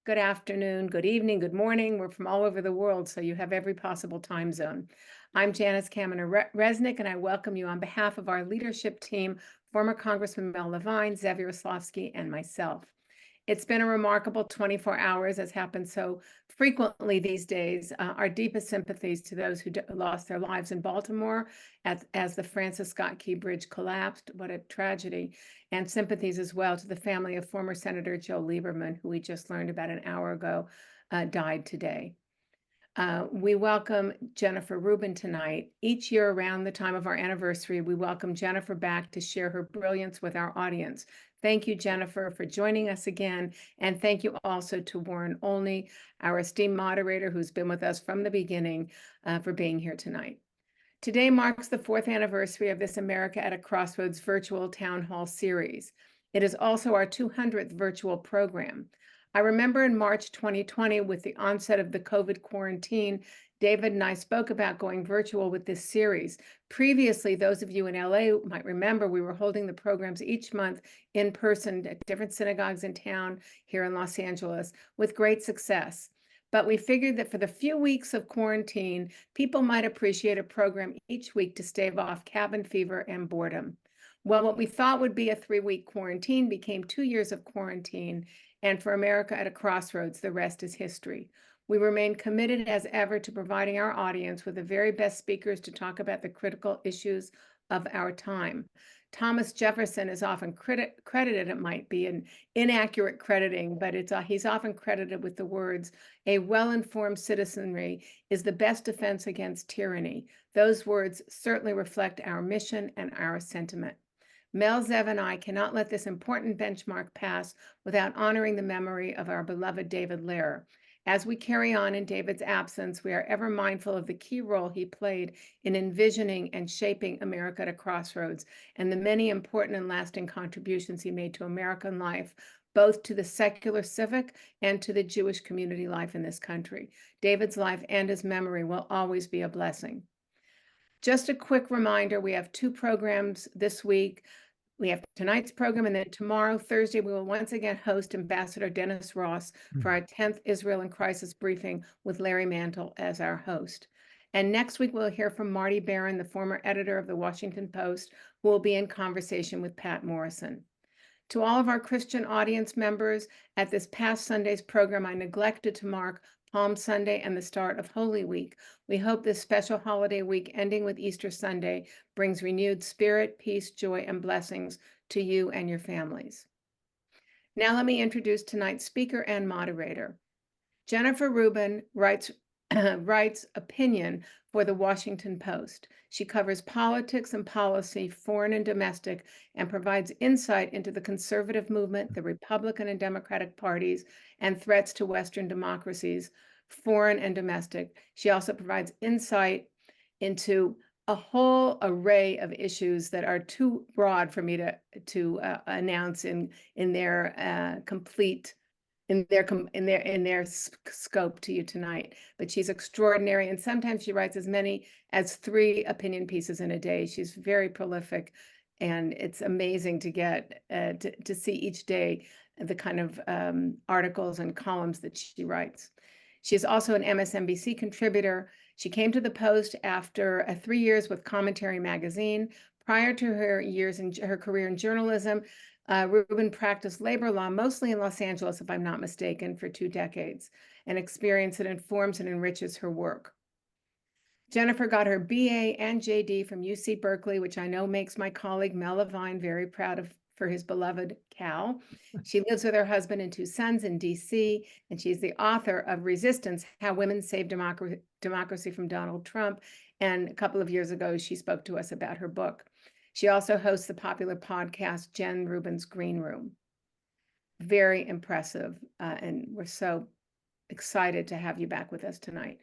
good afternoon, good evening, good morning. We're from all over the world, so you have every possible time zone. I'm Janice Kaminer-Resnick, and I welcome you on behalf of our leadership team, former Congressman Mel Levine, Xavier Oslovsky, and myself. It's been a remarkable 24 hours, as happens so frequently these days. Our deepest sympathies to those who lost their lives in Baltimore as the Francis Scott Key Bridge collapsed. What a tragedy. And sympathies as well to the family of former Senator Joe Lieberman, who we just learned about an hour ago, died today. We welcome Jennifer Rubin tonight. Each year around the time of our anniversary, we welcome Jennifer back to share her brilliance with our audience. Thank you, Jennifer, for joining us again. And thank you also to Warren Olney, our esteemed moderator who's been with us from the beginning, for being here tonight. Today marks the 4th anniversary of this America at a Crossroads virtual town hall series. It is also our 200th virtual program. I remember in March 2020, with the onset of the COVID quarantine, David and I spoke about going virtual with this series. Previously, those of you in LA might remember we were holding the programs each month in person at different synagogues in town here in Los Angeles with great success. But we figured that for the few weeks of quarantine, people might appreciate a program each week to stave off cabin fever and boredom. Well, what we thought would be a 3-week quarantine became 2 years of quarantine. And for America at a Crossroads, the rest is history. We remain committed as ever to providing our audience with the very best speakers to talk about the critical issues of our time. Thomas Jefferson is often credited, it might be an inaccurate crediting, but he's often credited with the words, "A well-informed citizenry is the best defense against tyranny." Those words certainly reflect our mission and our sentiment. Mel, Zev, and I cannot let this important benchmark pass without honoring the memory of our beloved David Lehrer. As we carry on in David's absence, we are ever mindful of the key role he played in envisioning and shaping America at a Crossroads and the many important and lasting contributions he made to American life, both to the secular civic and to the Jewish community life in this country. David's life and his memory will always be a blessing. Just a quick reminder, we have 2 programs this week. We have tonight's program, and then tomorrow, Thursday, we will once again host Ambassador Dennis Ross for our 10th Israel and Crisis briefing with Larry Mantle as our host. And next week, we'll hear from Marty Barron, the former editor of the Washington Post, who will be in conversation with Pat Morrison. To all of our Christian audience members, at this past Sunday's program, I neglected to mark Palm Sunday and the start of Holy Week. We hope this special holiday week ending with Easter Sunday brings renewed spirit, peace, joy, and blessings to you and your families. Now let me introduce tonight's speaker and moderator. Jennifer Rubin writes opinion for the Washington Post. She covers politics and policy, foreign and domestic, and provides insight into the conservative movement, the Republican and Democratic parties, and threats to Western democracies, foreign and domestic. She also provides insight into a whole array of issues that are too broad for me to announce in their complete in their scope to you tonight. But she's extraordinary, and sometimes she writes as many as 3 opinion pieces in a day. She's very prolific, and it's amazing to get to see each day the kind of articles and columns that she writes. She is also an MSNBC contributor. She came to the Post after 3 years with Commentary magazine. Prior to her career in journalism, Rubin practiced labor law, mostly in Los Angeles, if I'm not mistaken, for 2 decades, an experience that informs and enriches her work. Jennifer got her BA and JD from UC Berkeley, which I know makes my colleague Mel Levine very proud for his beloved Cal. She lives with her husband and 2 sons in DC, and she's the author of Resistance: How Women Saved Democracy from Donald Trump. And a couple of years ago, she spoke to us about her book. She also hosts the popular podcast, Jen Rubin's Green Room. Very impressive, and we're so excited to have you back with us tonight.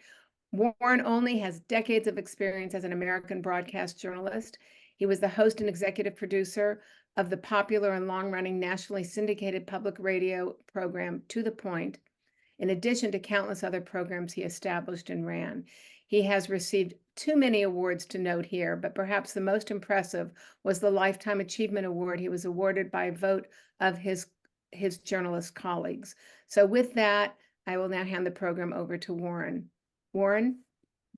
Warren Olney has decades of experience as an American broadcast journalist. He was the host and executive producer of the popular and long-running nationally syndicated public radio program To the Point, in addition to countless other programs he established and ran. He has received too many awards to note here, but perhaps the most impressive was the Lifetime Achievement Award he was awarded by a vote of his his journalist colleagues. So with that, I will now hand the program over to Warren. Warren?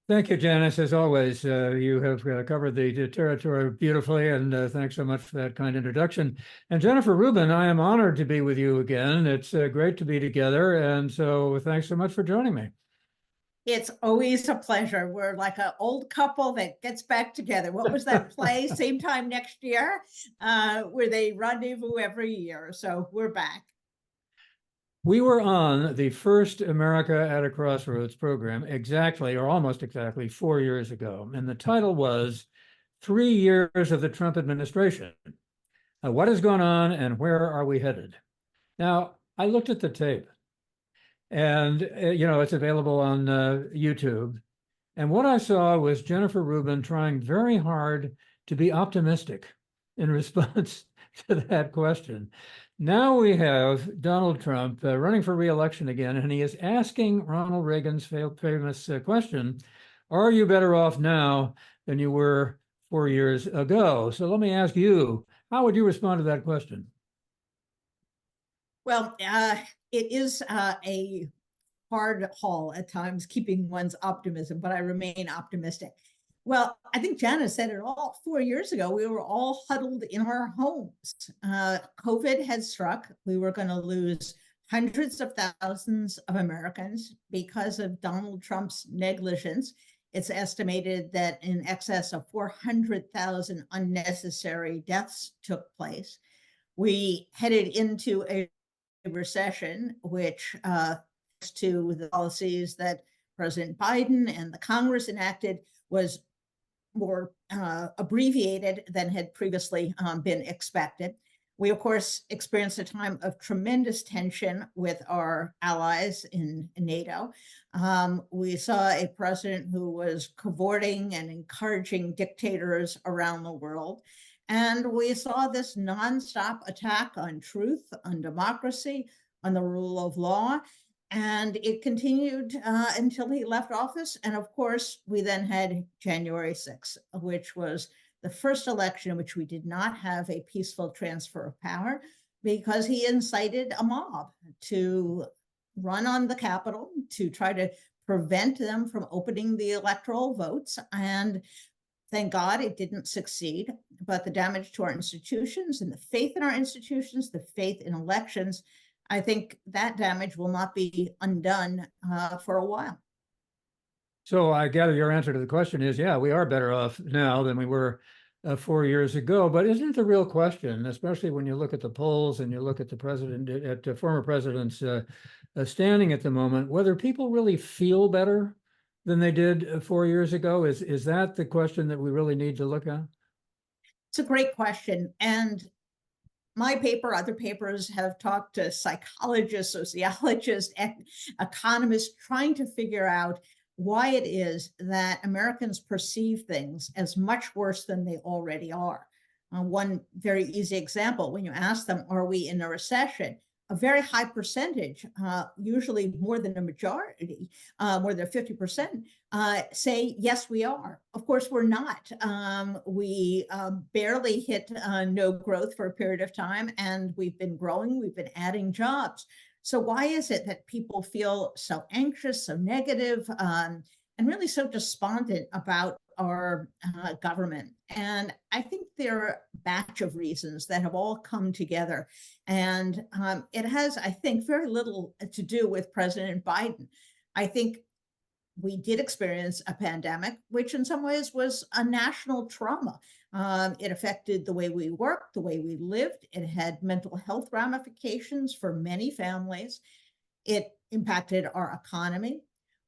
Thank you, Janice. As always, you have covered the territory beautifully, and thanks so much for that kind introduction. And Jennifer Rubin, I am honored to be with you again. It's great to be together, and so thanks so much for joining me. It's always a pleasure. We're like an old couple that gets back together. What was that play? Same time next year, where they rendezvous every year. So we're back. We were on the first America at a Crossroads program exactly, or almost exactly, 4 years ago. And the title was 3 Years of the Trump Administration. What has gone on and where are we headed? Now, I looked at the tape and, it's available on YouTube. And what I saw was Jennifer Rubin trying very hard to be optimistic in response to that question. Now we have Donald Trump running for re-election again, and he is asking Ronald Reagan's famous question, are you better off now than you were 4 years ago? So let me ask you, how would you respond to that question? Well, it is a hard haul at times, keeping one's optimism, but I remain optimistic. Well, I think Janice said it all. 4 years ago, we were all huddled in our homes. COVID had struck. We were going to lose hundreds of thousands of Americans because of Donald Trump's negligence. It's estimated that in excess of 400,000 unnecessary deaths took place. We headed into a recession, which to the policies that President Biden and the Congress enacted was more abbreviated than had previously been expected. We, of course, experienced a time of tremendous tension with our allies in NATO. We saw a president who was cavorting and encouraging dictators around the world. And we saw this nonstop attack on truth, on democracy, on the rule of law. And it continued until he left office. And of course, we then had January 6th, which was the first election in which we did not have a peaceful transfer of power because he incited a mob to run on the Capitol to try to prevent them from opening the electoral votes. And thank God it didn't succeed. But the damage to our institutions and the faith in our institutions, the faith in elections, I think that damage will not be undone for a while. So I gather your answer to the question is, yeah, we are better off now than we were 4 years ago. But isn't the real question, especially when you look at the polls and you look at the president, at the former president's standing at the moment, whether people really feel better than they did 4 years ago? Is that the question that we really need to look at? It's a great question. And my paper, other papers have talked to psychologists, sociologists, economists, trying to figure out why it is that Americans perceive things as much worse than they already are. One very easy example, when you ask them, are we in a recession? A very high percentage, usually more than a majority, more than 50%, say, yes, we are. Of course, we're not. We barely hit no growth for a period of time, and we've been growing, we've been adding jobs. So why is it that people feel so anxious, so negative, and really so despondent about our government? And I think there are a batch of reasons that have all come together. And it has, I think, very little to do with President Biden. I think we did experience a pandemic, which in some ways was a national trauma. It affected the way we worked, the way we lived. It had mental health ramifications for many families. It impacted our economy.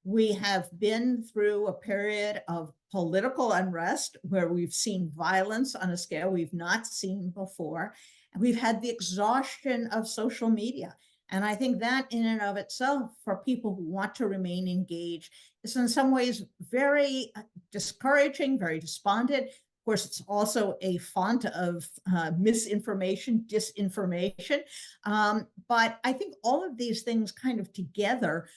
We have been through a period of political unrest where we've seen violence on a scale we've not seen before. And we've had the exhaustion of social media. And I think that in and of itself, for people who want to remain engaged, is in some ways very discouraging, very despondent. Of course, it's also a font of misinformation, disinformation. But I think all of these things kind of together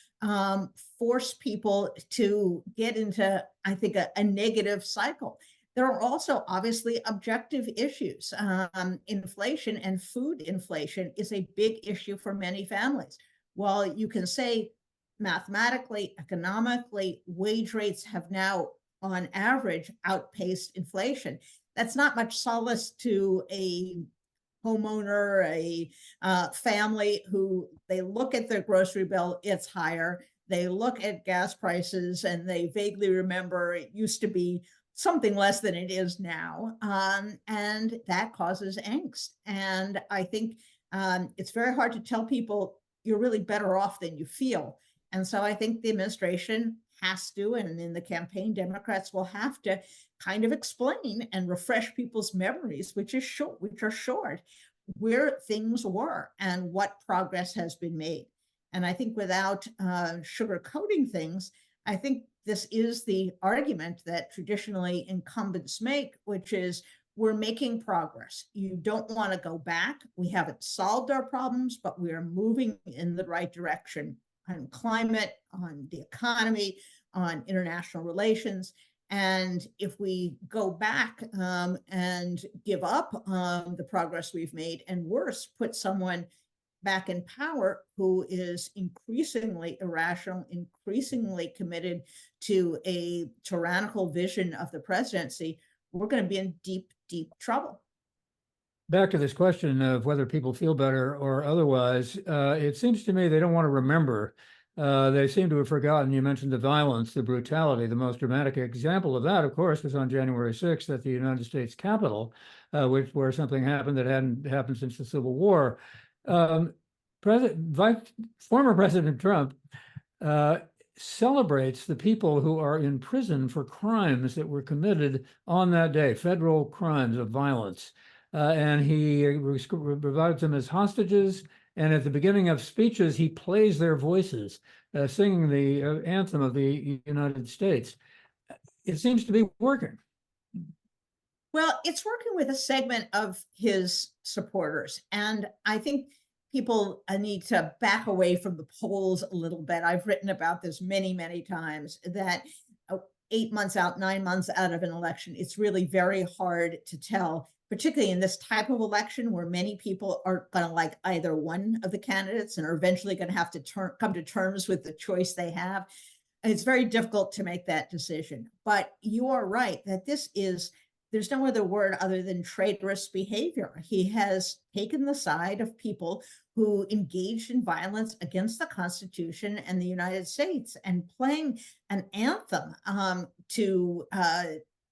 force people to get into, I think, a negative cycle. There are also obviously objective issues. Inflation and food inflation is a big issue for many families. While you can say mathematically, economically, wage rates have now on average outpaced inflation, that's not much solace to a homeowner, a family who they look at their grocery bill, it's higher. They look at gas prices and they vaguely remember it used to be something less than it is now. And that causes angst. And I think it's very hard to tell people you're really better off than you feel. And so I think the administration has to, and in the campaign, Democrats will have to kind of explain and refresh people's memories, which are short, where things were and what progress has been made. And I think without sugarcoating things, I think this is the argument that traditionally incumbents make, which is we're making progress. You don't want to go back. We haven't solved our problems, but we are moving in the right direction on climate, on the economy, on international relations. And if we go back and give up the progress we've made, and worse, put someone back in power who is increasingly irrational, increasingly committed to a tyrannical vision of the presidency, we're going to be in deep, deep trouble. Back to this question of whether people feel better or otherwise, it seems to me they don't want to remember. They seem to have forgotten. You mentioned the violence, the brutality. The most dramatic example of that, of course, was on January 6th at the United States Capitol, where something happened that hadn't happened since the Civil War. Former President Trump celebrates the people who are in prison for crimes that were committed on that day, federal crimes of violence. And he provides them as hostages. And at the beginning of speeches, he plays their voices, singing the anthem of the United States. It seems to be working. Well, it's working with a segment of his supporters. And I think people need to back away from the polls a little bit. I've written about this many, many times, that 8 months out, 9 months out of an election, it's really very hard to tell, particularly in this type of election where many people are going to like either one of the candidates and are eventually going to have to come to terms with the choice they have. And it's very difficult to make that decision. But you are right that there's no other word other than traitorous behavior. He has taken the side of people who engaged in violence against the Constitution and the United States, and playing an anthem to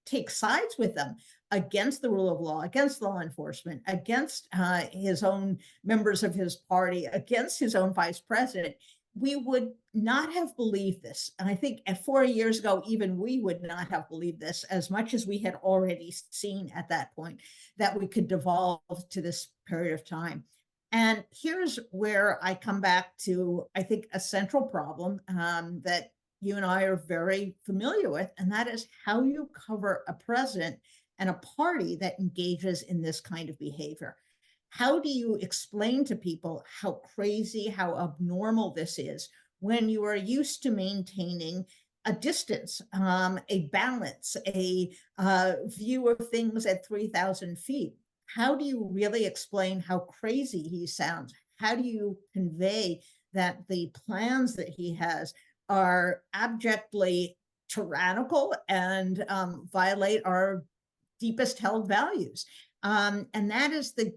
take sides with them against the rule of law, against law enforcement, against his own members of his party, against his own vice president. We would not have believed this. And I think 4 years ago, even we would not have believed this, as much as we had already seen at that point that we could devolve to this period of time. And here's where I come back to, I think, a central problem that you and I are very familiar with, and that is how you cover a president and a party that engages in this kind of behavior. How do you explain to people how crazy, how abnormal this is when you are used to maintaining a distance, a balance, a view of things at 3,000 feet? How do you really explain how crazy he sounds? How do you convey that the plans that he has are abjectly tyrannical and violate our deepest held values? And that is the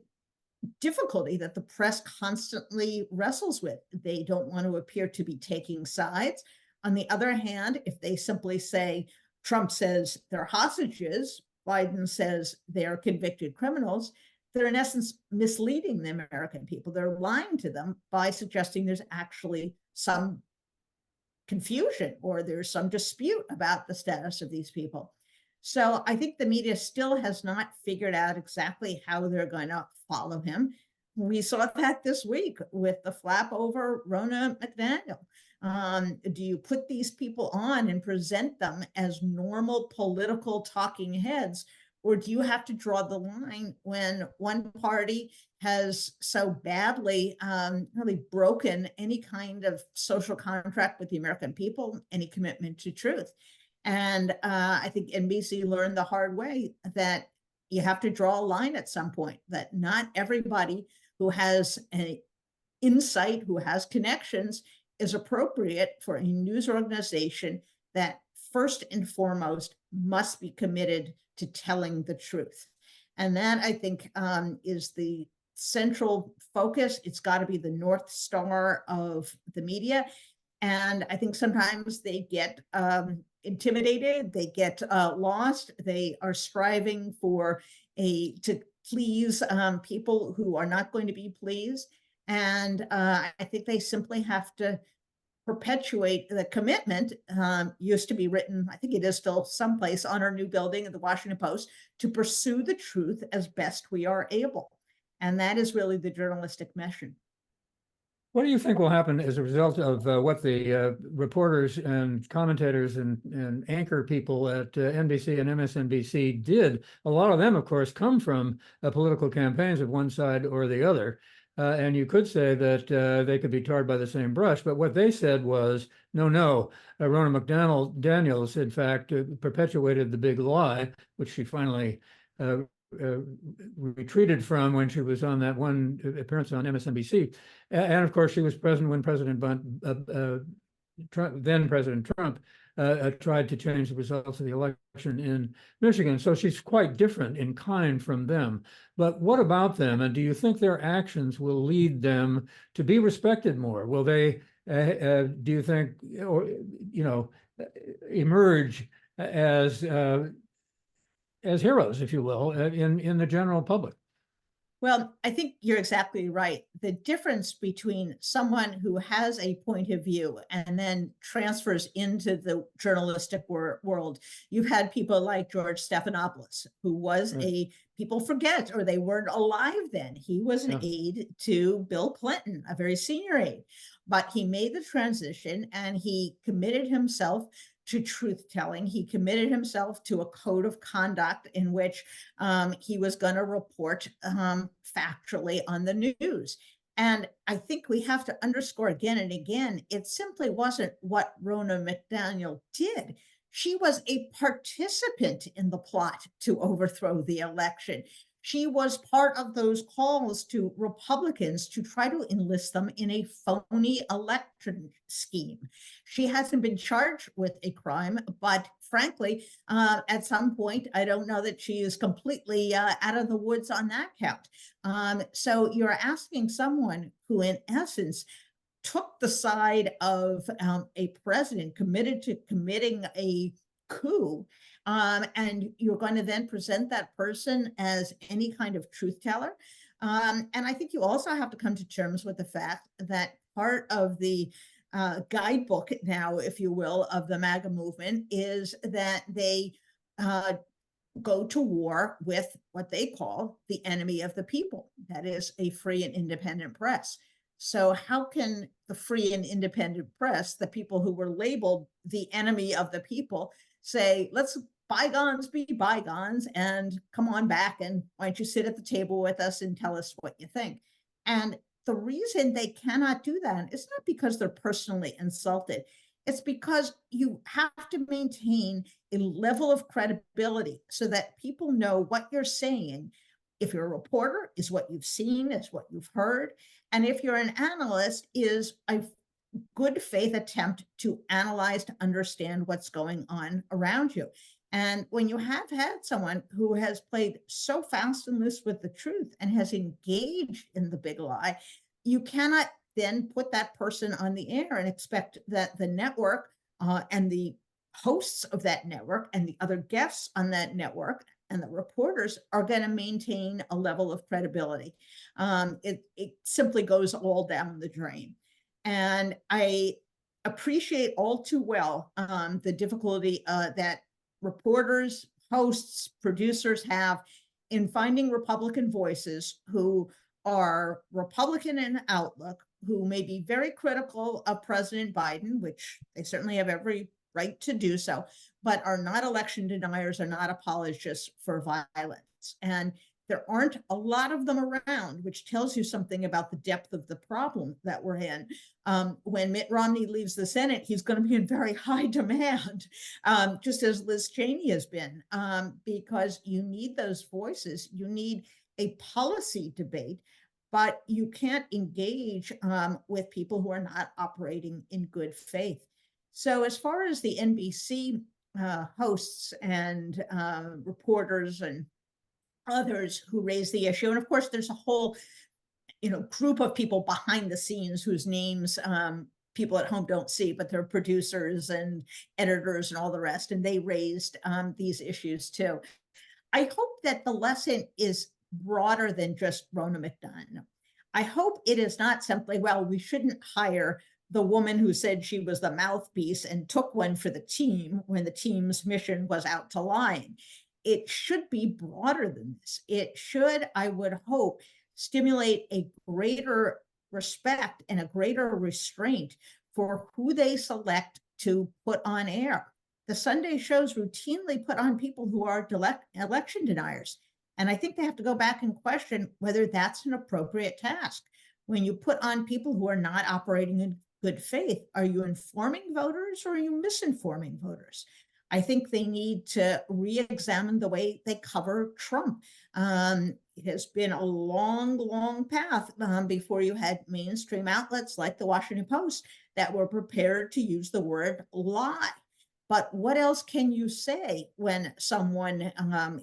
difficulty that the press constantly wrestles with. They don't want to appear to be taking sides. On the other hand, if they simply say, Trump says they're hostages, Biden says they're convicted criminals, they're in essence misleading the American people. They're lying to them by suggesting there's actually some confusion or there's some dispute about the status of these people. So I think the media still has not figured out exactly how they're going to follow him. We saw that this week with the flap over Ronna McDaniel. Do you put these people on and present them as normal political talking heads, or do you have to draw the line when one party has so badly really broken any kind of social contract with the American people, any commitment to truth? And I think NBC learned the hard way that you have to draw a line at some point, that not everybody who has an insight, who has connections, is appropriate for a news organization that first and foremost must be committed to telling the truth. And that, I think, is the central focus. It's got to be the North Star of the media. And I think sometimes they get intimidated, they get lost, they are striving to please people who are not going to be pleased. And I think they simply have to perpetuate the commitment, used to be written, I think it is still someplace on our new building at the Washington Post, to pursue the truth as best we are able. And that is really the journalistic mission. What do you think will happen as a result of what the reporters and commentators and anchor people at NBC and MSNBC did? A lot of them, of course, come from political campaigns of one side or the other. And you could say that they could be tarred by the same brush. But what they said was, no. Ronna McDaniels, in fact, perpetuated the big lie, which she finally retreated from when she was on that one appearance on MSNBC. And of course, she was present when then President Trump tried to change the results of the election in Michigan. So she's quite different in kind from them. But what about them? And do you think their actions will lead them to be respected more? Will they, do you think, or emerge as heroes, if you will, in the general public? Well, I think you're exactly right. The difference between someone who has a point of view and then transfers into the journalistic world, you've had people like George Stephanopoulos, who was people forget, or they weren't alive then. He was an aide to Bill Clinton, a very senior aide, but he made the transition and he committed himself to truth telling. He committed himself to a code of conduct in which he was going to report factually on the news. And I think we have to underscore again and again, it simply wasn't what Ronna McDaniel did. She was a participant in the plot to overthrow the election. She was part of those calls to Republicans to try to enlist them in a phony election scheme. She hasn't been charged with a crime, but frankly, at some point, I don't know that she is completely out of the woods on that count. So you're asking someone who, in essence, took the side of a president committed to committing a coup, and you're going to then present that person as any kind of truth teller. And I think you also have to come to terms with the fact that part of the guidebook now, if you will, of the MAGA movement is that they go to war with what they call the enemy of the people, that is a free and independent press. So how can the free and independent press, the people who were labeled the enemy of the people, say, let's bygones be bygones and come on back, and why don't you sit at the table with us and tell us what you think? And the reason they cannot do that is not because they're personally insulted. It's because you have to maintain a level of credibility so that people know what you're saying. If you're a reporter, is what you've seen, is what you've heard. And if you're an analyst, is a good faith attempt to analyze, to understand what's going on around you. And when you have had someone who has played so fast and loose with the truth and has engaged in the big lie, you cannot then put that person on the air and expect that the network and the hosts of that network and the other guests on that network and the reporters are going to maintain a level of credibility. It simply goes all down the drain. And I appreciate all too well the difficulty that reporters, hosts, producers have in finding Republican voices who are Republican in outlook, who may be very critical of President Biden, which they certainly have every right to do so, but are not election deniers, are not apologists for violence. And There aren't a lot of them around, which tells you something about the depth of the problem that we're in. When Mitt Romney leaves the Senate, he's going to be in very high demand, just as Liz Cheney has been, because you need those voices. You need a policy debate, but you can't engage with people who are not operating in good faith. So as far as the NBC hosts and reporters and others who raise the issue, and of course there's a whole group of people behind the scenes whose names people at home don't see, but they're producers and editors and all the rest, and they raised these issues too. I hope that the lesson is broader than just Rona McDunn. I hope it is not simply, well, we shouldn't hire the woman who said she was the mouthpiece and took one for the team when the team's mission was out to lying. It should be broader than this. It should, I would hope, stimulate a greater respect and a greater restraint for who they select to put on air. The Sunday shows routinely put on people who are election deniers. And I think they have to go back and question whether that's an appropriate task. When you put on people who are not operating in good faith, are you informing voters or are you misinforming voters? I think they need to re-examine the way they cover Trump. It has been a long, long path before you had mainstream outlets like the Washington Post that were prepared to use the word lie. But what else can you say when someone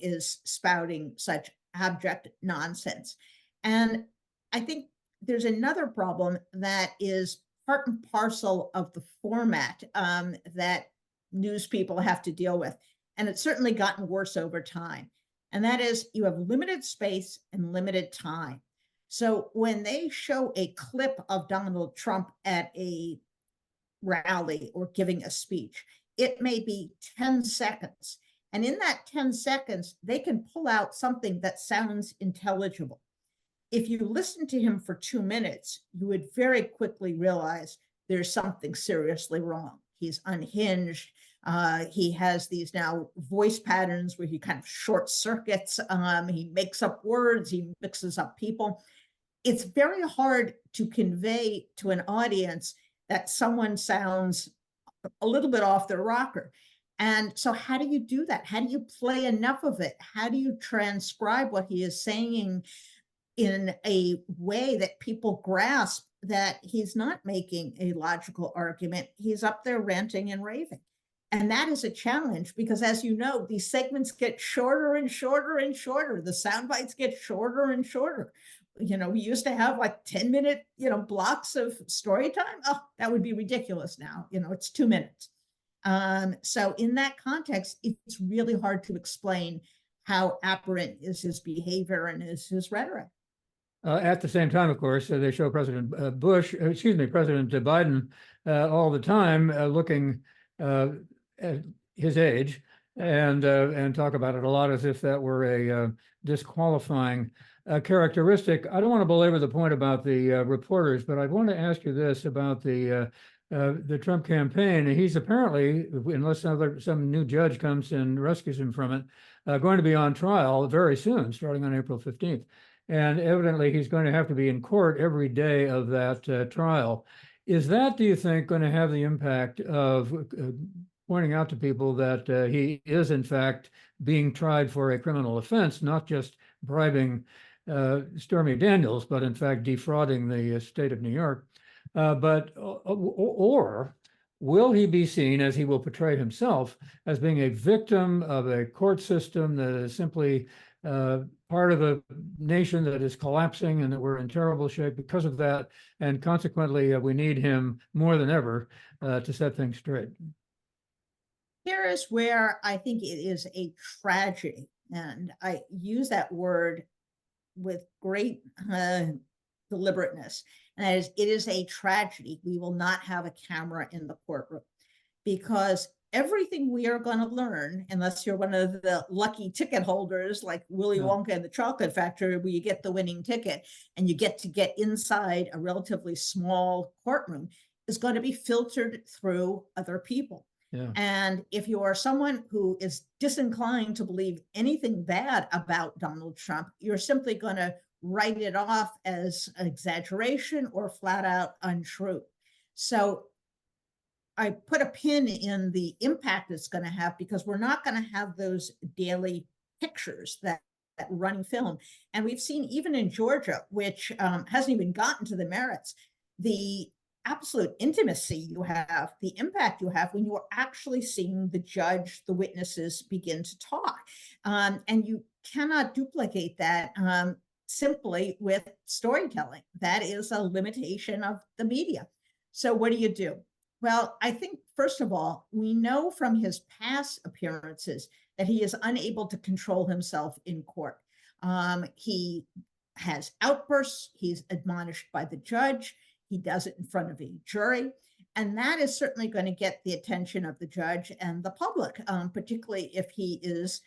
is spouting such abject nonsense? And I think there's another problem that is part and parcel of the format that news people have to deal with. And it's certainly gotten worse over time. And that is, you have limited space and limited time. So when they show a clip of Donald Trump at a rally or giving a speech, it may be 10 seconds. And in that 10 seconds, they can pull out something that sounds intelligible. If you listen to him for 2 minutes, you would very quickly realize there's something seriously wrong. He's unhinged. He has these now voice patterns where he kind of short circuits. He makes up words. He mixes up people. It's very hard to convey to an audience that someone sounds a little bit off their rocker. And so how do you do that? How do you play enough of it? How do you transcribe what he is saying in a way that people grasp that he's not making a logical argument? He's up there ranting and raving. And that is a challenge because, as you know, these segments get shorter and shorter and shorter. The sound bites get shorter and shorter. We used to have like 10-minute, blocks of story time. Oh, that would be ridiculous now. It's 2 minutes. So in that context, it's really hard to explain how aberrant is his behavior and is his rhetoric. At the same time, of course, they show President President Biden all the time looking at his age and talk about it a lot as if that were a disqualifying characteristic. I don't want to belabor the point about the reporters, but I want to ask you this about the Trump campaign. He's apparently, unless some new judge comes and rescues him from it, going to be on trial very soon, starting on April 15th. And evidently, he's going to have to be in court every day of that trial. Is that, do you think, going to have the impact of pointing out to people that he is, in fact, being tried for a criminal offense, not just bribing Stormy Daniels, but in fact defrauding the state of New York? Or will he be seen, as he will portray himself, as being a victim of a court system that is simply part of a nation that is collapsing and that we're in terrible shape because of that, and consequently we need him more than ever to set things straight? Here is where I think it is a tragedy, and I use that word with great deliberateness, and that is, it is a tragedy. We will not have a camera in the courtroom, because everything we are going to learn, unless you're one of the lucky ticket holders like Willy Wonka and the Chocolate Factory, where you get the winning ticket and you get to get inside a relatively small courtroom, is going to be filtered through other people. Yeah. And if you are someone who is disinclined to believe anything bad about Donald Trump, you're simply going to write it off as exaggeration or flat out untrue. So I put a pin in the impact it's going to have, because we're not going to have those daily pictures that running film. And we've seen even in Georgia, which hasn't even gotten to the merits, the absolute intimacy you have, the impact you have when you are actually seeing the judge, the witnesses begin to talk. And you cannot duplicate that simply with storytelling. That is a limitation of the media. So what do? Well, I think, first of all, we know from his past appearances that he is unable to control himself in court. He has outbursts. He's admonished by the judge. He does it in front of a jury. And that is certainly going to get the attention of the judge and the public, particularly if he is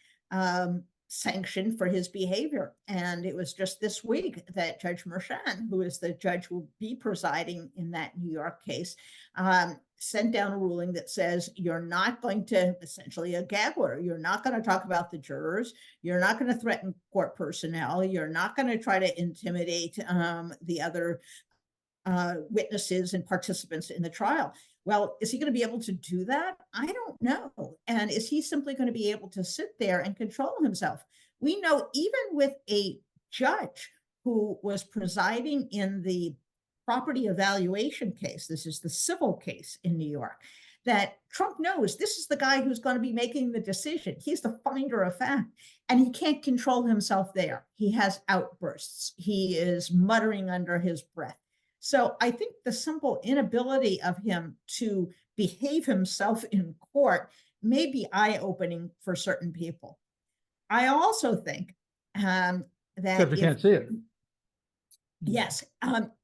sanctioned for his behavior. And it was just this week that Judge Merchan, who is the judge who will be presiding in that New York case, sent down a ruling that says you're not going to, essentially a gag order, you're not going to talk about the jurors, you're not going to threaten court personnel, you're not going to try to intimidate the other witnesses and participants in the trial. Well, is he going to be able to do that? I don't know. And is he simply going to be able to sit there and control himself? We know even with a judge who was presiding in the property evaluation case, this is the civil case in New York, that Trump knows this is the guy who's going to be making the decision. He's the finder of fact, and he can't control himself there. He has outbursts. He is muttering under his breath. So I think the simple inability of him to behave himself in court may be eye-opening for certain people. I also think that Except you can't see it. Yes,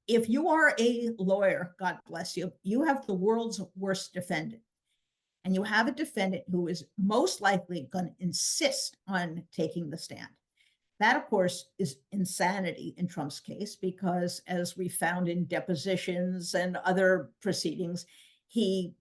if you are a lawyer, God bless you, you have the world's worst defendant. And you have a defendant who is most likely going to insist on taking the stand. That, of course, is insanity in Trump's case, because as we found in depositions and other proceedings, he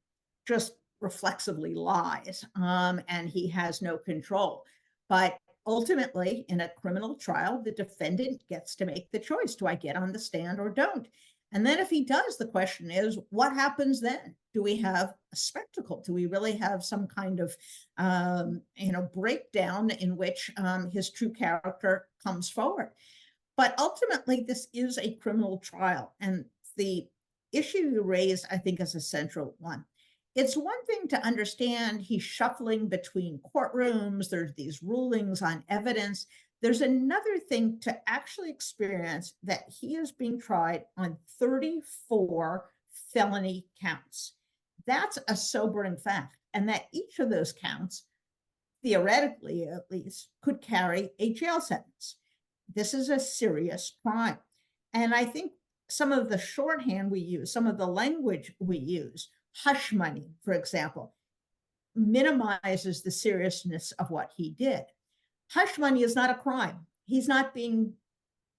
just reflexively lies and he has no control. But ultimately, in a criminal trial, the defendant gets to make the choice. Do I get on the stand or don't? And then if he does, the question is, what happens then? Do we have a spectacle? Do we really have some kind of, breakdown in which his true character comes forward? But ultimately, this is a criminal trial. And the issue you raised, I think, is a central one. It's one thing to understand he's shuffling between courtrooms. There's these rulings on evidence. There's another thing to actually experience that he is being tried on 34 felony counts. That's a sobering fact. And that each of those counts, theoretically at least, could carry a jail sentence. This is a serious crime. And I think some of the shorthand we use, some of the language we use, hush money, for example, minimizes the seriousness of what he did. Hush money is not a crime. He's not being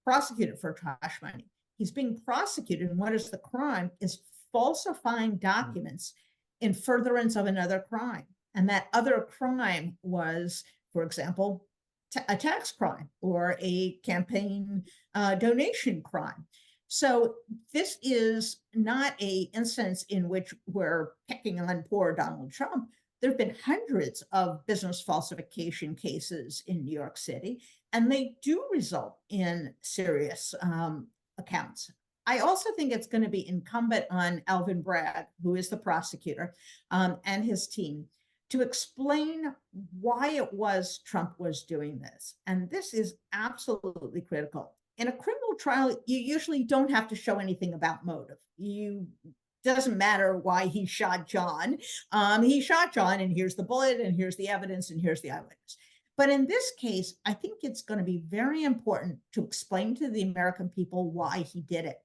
prosecuted for hush money. He's being prosecuted, and what is the crime is falsifying documents in furtherance of another crime. And that other crime was, for example, a tax crime or a campaign donation crime. So this is not an instance in which we're picking on poor Donald Trump. There have been hundreds of business falsification cases in New York City, and they do result in serious accounts. I also think it's going to be incumbent on Alvin Bragg, who is the prosecutor, and his team, to explain why it was Trump was doing this. And this is absolutely critical. In a criminal trial, you usually don't have to show anything about motive. Doesn't matter why he shot John. He shot John, and here's the bullet, and here's the evidence, and here's the eyewitness. But in this case, I think it's going to be very important to explain to the American people why he did it.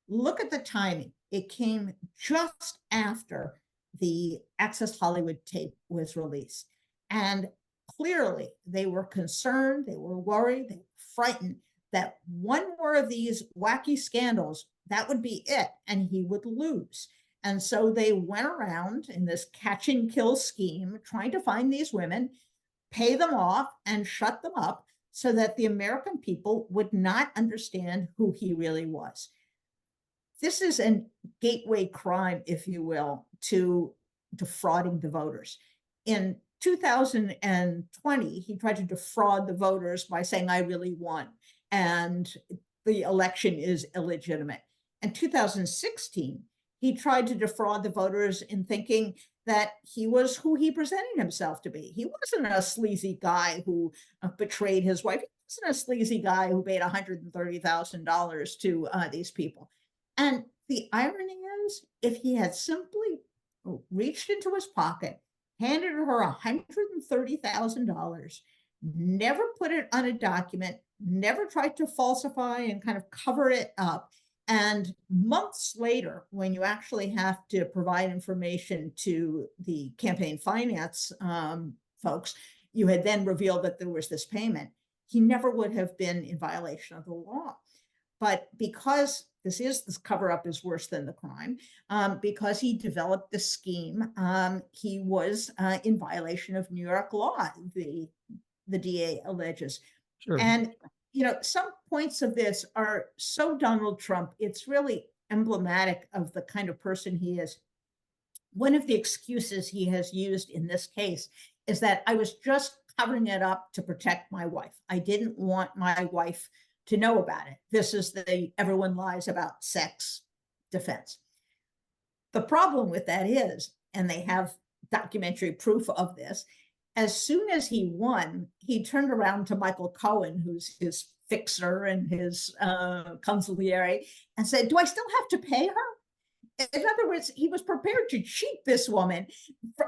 Look at the timing. It came just after the Access Hollywood tape was released. And clearly, they were concerned, they were worried, they were frightened that one more of these wacky scandals, that would be it, and he would lose. And so they went around in this catch and kill scheme, trying to find these women, pay them off, and shut them up so that the American people would not understand who he really was. This is a gateway crime, if you will, to defrauding the voters. In 2020, he tried to defraud the voters by saying, I really won, and the election is illegitimate. In 2016, he tried to defraud the voters in thinking that he was who he presented himself to be. He wasn't a sleazy guy who betrayed his wife. He wasn't a sleazy guy who paid $130,000 to these people. And the irony is, if he had simply reached into his pocket, handed her $130,000, never put it on a document, never tried to falsify and kind of cover it up, and months later, when you actually have to provide information to the campaign finance folks, you had then revealed that there was this payment, he never would have been in violation of the law. But because this cover-up is worse than the crime, because he developed the scheme, he was in violation of New York law, the DA alleges. Sure. And some points of this are so Donald Trump, it's really emblematic of the kind of person he is. One of the excuses he has used in this case is that I was just covering it up to protect my wife. I didn't want my wife to know about it. This is the everyone lies about sex defense. The problem with that is, and they have documentary proof of this, as soon as he won, he turned around to Michael Cohen, who's his fixer and his consigliere, and said, do I still have to pay her? In other words, he was prepared to cheat this woman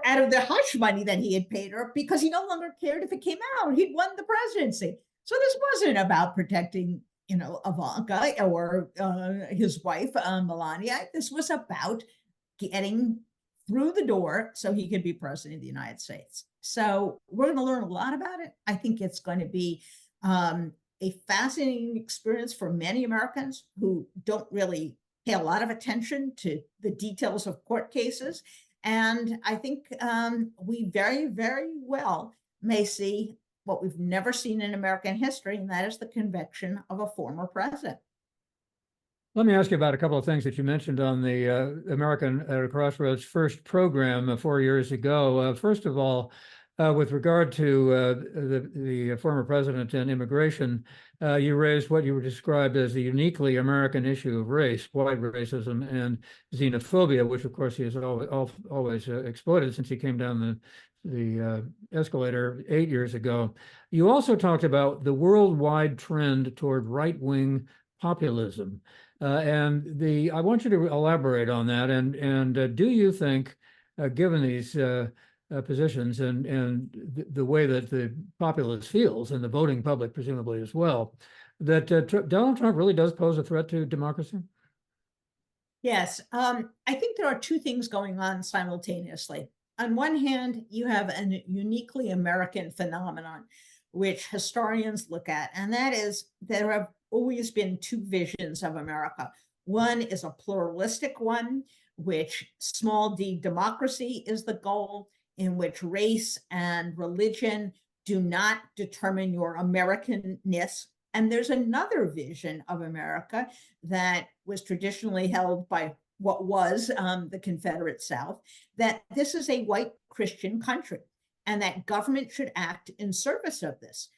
out of the hush money that he had paid her because he no longer cared if it came out. He'd won the presidency. So this wasn't about protecting, Ivanka or his wife, Melania. This was about getting through the door so he could be president of the United States. So we're going to learn a lot about it. I think it's going to be a fascinating experience for many Americans who don't really pay a lot of attention to the details of court cases. And I think we very, very well may see what we've never seen in American history, and that is the conviction of a former president. Let me ask you about a couple of things that you mentioned on the American at a Crossroads first program 4 years ago. First of all, with regard to the former president and immigration, you raised what you were described as the uniquely American issue of race, white racism, and xenophobia, which of course he has always exploited since he came down the escalator 8 years ago. You also talked about the worldwide trend toward right-wing populism. I want you to elaborate on that. And do you think, given these positions and the way that the populace feels, and the voting public presumably as well, that Donald Trump really does pose a threat to democracy? Yes, I think there are two things going on simultaneously. On one hand, you have a uniquely American phenomenon, which historians look at, and that is there have always been two visions of America. One is a pluralistic one, which small d democracy is the goal, in which race and religion do not determine your Americanness. And there's another vision of America that was traditionally held by what was the Confederate South, that this is a white Christian country and that government should act in service of this.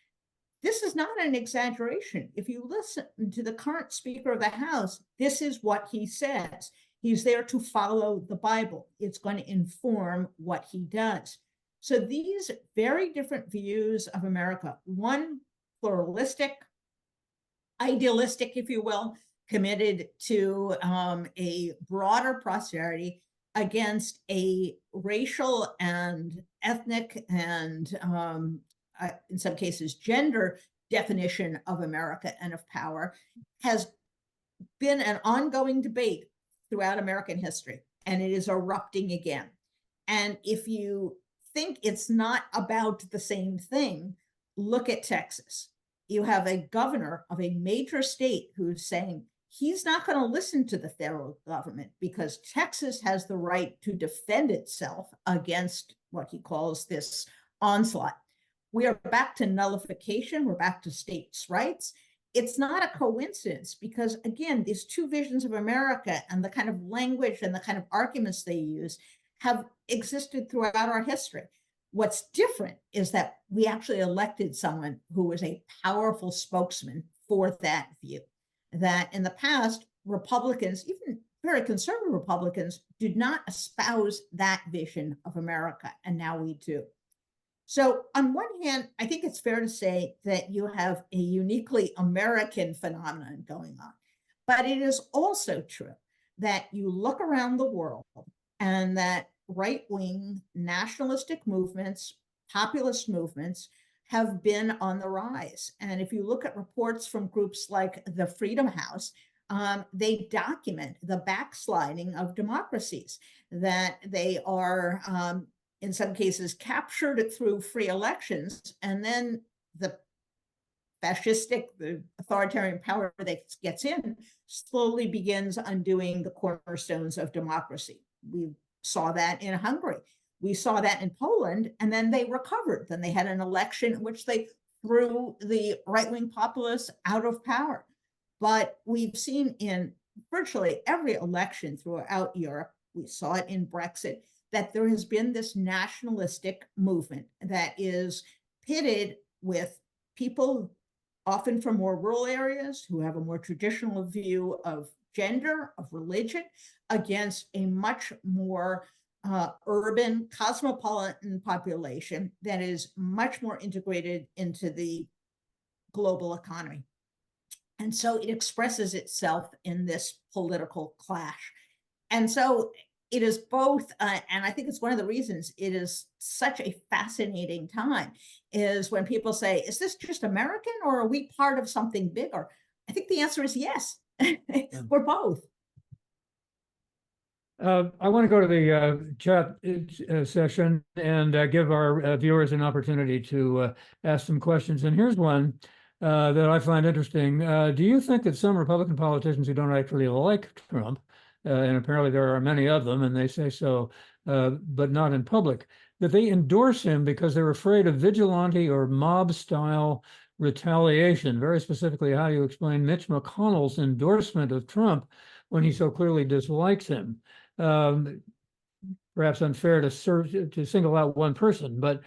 This is not an exaggeration. If you listen to the current Speaker of the House, this is what he says. He's there to follow the Bible. It's going to inform what he does. So these very different views of America, one pluralistic, idealistic, if you will, committed to a broader prosperity against a racial and ethnic and in some cases gender definition of America and of power, has been an ongoing debate throughout American history, and it is erupting again. And if you think it's not about the same thing, look at Texas. You have a governor of a major state who's saying, he's not going to listen to the federal government because Texas has the right to defend itself against what he calls this onslaught. We are back to nullification. We're back to states' rights. It's not a coincidence because, again, these two visions of America and the kind of language and the kind of arguments they use have existed throughout our history. What's different is that we actually elected someone who was a powerful spokesman for that view. That in the past, Republicans, even very conservative Republicans, did not espouse that vision of America, and now we do. So on one hand, I think it's fair to say that you have a uniquely American phenomenon going on, but it is also true that you look around the world and that right-wing nationalistic movements, populist movements have been on the rise. And if you look at reports from groups like the Freedom House, they document the backsliding of democracies, that they are, in some cases, captured through free elections, and then the fascistic, the authoritarian power that gets in slowly begins undoing the cornerstones of democracy. We saw that in Hungary. We saw that in Poland, and then they recovered. Then they had an election in which they threw the right-wing populists out of power. But we've seen in virtually every election throughout Europe, we saw it in Brexit, that there has been this nationalistic movement that is pitted with people often from more rural areas who have a more traditional view of gender, of religion, against a much more urban, cosmopolitan population that is much more integrated into the global economy. And so it expresses itself in this political clash. And so it is both, and I think it's one of the reasons it is such a fascinating time, is when people say, is this just American or are we part of something bigger? I think the answer is yes. We're both. I want to go to the chat session and give our viewers an opportunity to ask some questions. And here's one that I find interesting. Do you think that some Republican politicians who don't actually like Trump, and apparently there are many of them, and they say so, but not in public, that they endorse him because they're afraid of vigilante or mob-style retaliation? Very specifically, how do you explain Mitch McConnell's endorsement of Trump when he so clearly dislikes him? Perhaps unfair to single out one person, but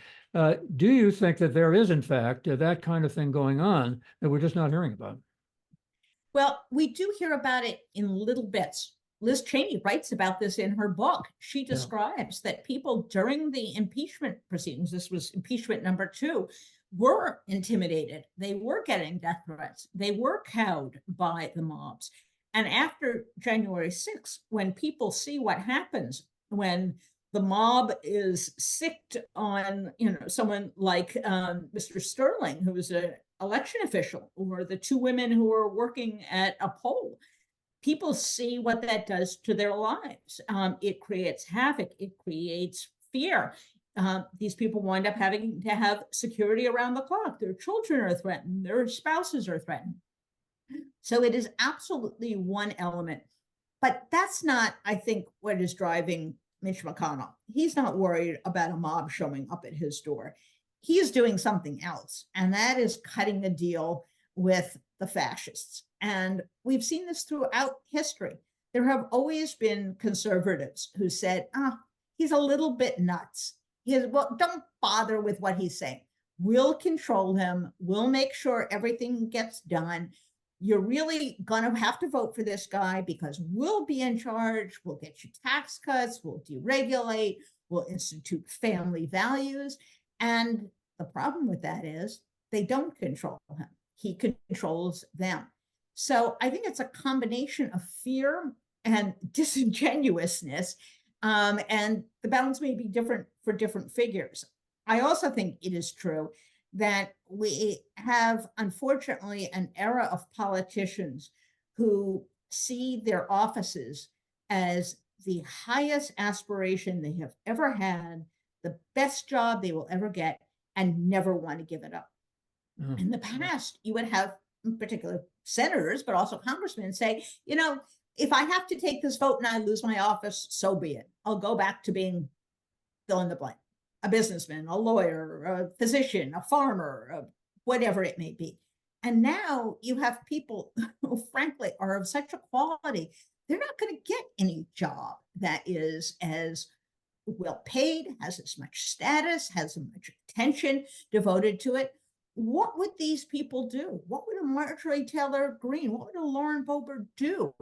do you think that there is, in fact, that kind of thing going on that we're just not hearing about? Well, we do hear about it in little bits. Liz Cheney writes about this in her book. She describes that people during the impeachment proceedings, this was impeachment number 2, were intimidated. They were getting death threats. They were cowed by the mobs. And after January 6th, when people see what happens when the mob is sicked on, someone like Mr. Sterling, who was an election official, or the 2 women who were working at a poll, people see what that does to their lives. It creates havoc. It creates fear. These people wind up having to have security around the clock. Their children are threatened. Their spouses are threatened. So it is absolutely one element. But that's not, I think, what is driving Mitch McConnell. He's not worried about a mob showing up at his door. He is doing something else, and that is cutting a deal with the fascists. And we've seen this throughout history. There have always been conservatives who said, he's a little bit nuts. Well, don't bother with what he's saying. We'll control him. We'll make sure everything gets done. You're really going to have to vote for this guy because we'll be in charge. We'll get you tax cuts. We'll deregulate. We'll institute family values. And the problem with that is they don't control him. He controls them. So I think it's a combination of fear and disingenuousness. And the balance may be different for different figures. I also think it is true that we have, unfortunately, an era of politicians who see their offices as the highest aspiration they have ever had, the best job they will ever get, and never want to give it up. In the past, you would have in particular senators, but also congressmen, say, you know, if I have to take this vote and I lose my office, so be it. I'll go back to being fill in the blank, a businessman, a lawyer, a physician, a farmer, whatever it may be. And now you have people who, frankly, are of such a quality, they're not going to get any job that is as well paid, has as much status, has as much attention devoted to it. What would these people do? What would a Marjorie Taylor Greene, what would a Lauren Boebert do